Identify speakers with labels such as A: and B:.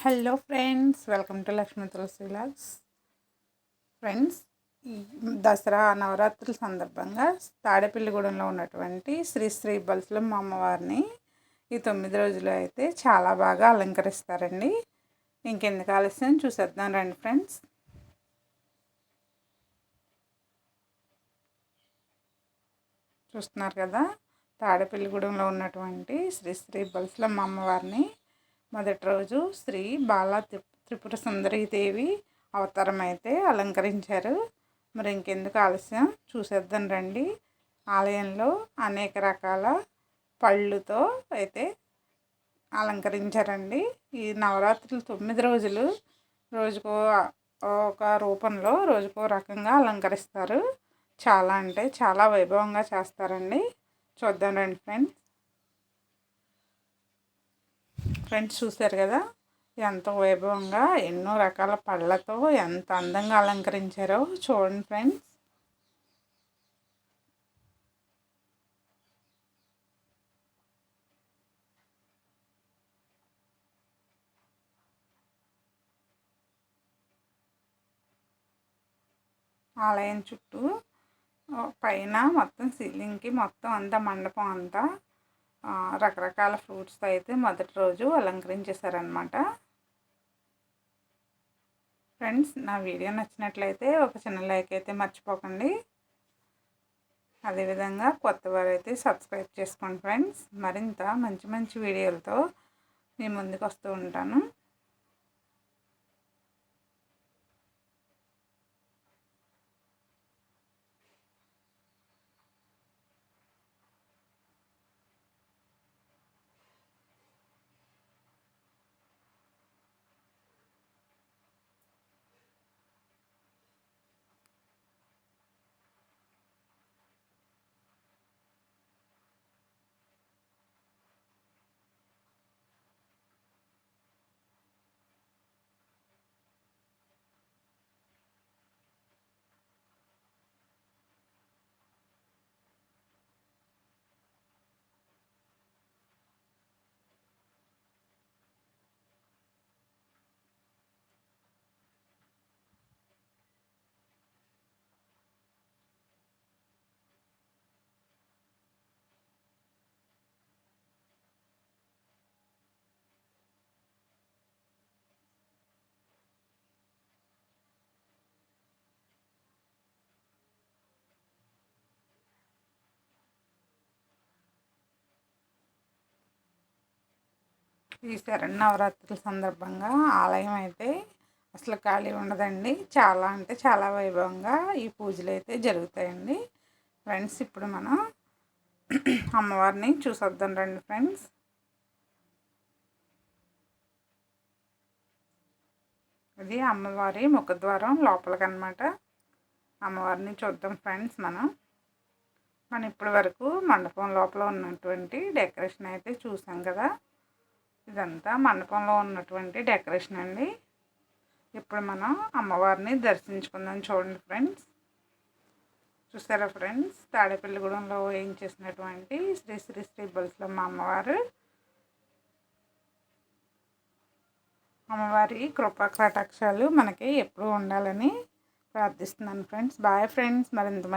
A: Hello friends, welcome to Lakshmi Tulasi vlogs. Friends, ఈ దసరా నవరాత్రుల సందర్భంగా తాడేపల్లిగూడెంలో ఉన్నటువంటి శ్రీ శ్రీ బల్సులమ్మ అమ్మవారిని ఈ 9 రోజులు అయితే చాలా బాగా అలంకరిస్తారండి. ఇంకెందుకు ఆలస్యం, చూసేద్దాం రండి ఫ్రెండ్స్. చూస్తున్నారు కదా, తాడేపల్లిగూడెంలో ఉన్నటువంటి శ్రీ శ్రీ బల్సులమ్మ అమ్మవారిని మొదటి రోజు శ్రీ బాలా త్రిపుర సుందరీదేవి అవతారం అయితే అలంకరించారు. మరి ఇంకెందుకు ఆలస్యం, చూసేద్దాం రండి. ఆలయంలో అనేక రకాల పళ్ళుతో అయితే అలంకరించారండి. ఈ నవరాత్రులు 9 రోజులు రోజుకో ఒక రూపంలో రోజుకో రకంగా అలంకరిస్తారు. చాలా అంటే చాలా వైభవంగా చేస్తారండి. చూద్దాం రండి ఫ్రెండ్స్, చూశారు కదా ఎంతో వైభవంగా ఎన్నో రకాల పళ్ళతో ఎంత అందంగా అలంకరించారో చూడండి ఫ్రెండ్స్. ఆలయం చుట్టూ పైన మొత్తం సీలింగ్కి మొత్తం అంతా మండపం అంతా రకరకాల ఫ్రూట్స్తో అయితే మొదటి రోజు అలంకరించేశారనమాట. ఫ్రెండ్స్, నా వీడియో నచ్చినట్లయితే ఒక చిన్న లైక్ అయితే మర్చిపోకండి. అదేవిధంగా కొత్త వారైతే సబ్స్క్రైబ్ చేసుకోండి ఫ్రెండ్స్. మరింత మంచి మంచి వీడియోలతో మీ ముందుకు వస్తూ ఉంటాను. ఈ శరన్నవరాత్రుల సందర్భంగా ఆలయం అయితే అసలు ఖాళీ ఉండదండి. చాలా అంటే చాలా వైభవంగా ఈ పూజలు అయితే జరుగుతాయండి. ఫ్రెండ్స్, ఇప్పుడు మనం అమ్మవారిని చూసొద్దాం రండి ఫ్రెండ్స్. ఇది అమ్మవారి ముఖద్వారం లోపలికన్నమాట. అమ్మవారిని చూద్దాం ఫ్రెండ్స్. మనం ఇప్పటి వరకు మండపం లోపల ఉన్నటువంటి డెకరేషన్ అయితే చూసాం కదా. ఇదంతా మండపంలో ఉన్నటువంటి డెకరేషన్ అండి. ఇప్పుడు మనం అమ్మవారిని దర్శించుకుందాం. చూడండి ఫ్రెండ్స్, చూసారా ఫ్రెండ్స్, తాడేపల్లిగూడెంలో ఏం చేసినటువంటి శ్రీ శ్రీ శ్రీ బల్సులమ్మ అమ్మవారి కృపా కటాక్షాలు మనకి ఎప్పుడూ ఉండాలని ప్రార్థిస్తున్నాను ఫ్రెండ్స్. Bye friends. మరింత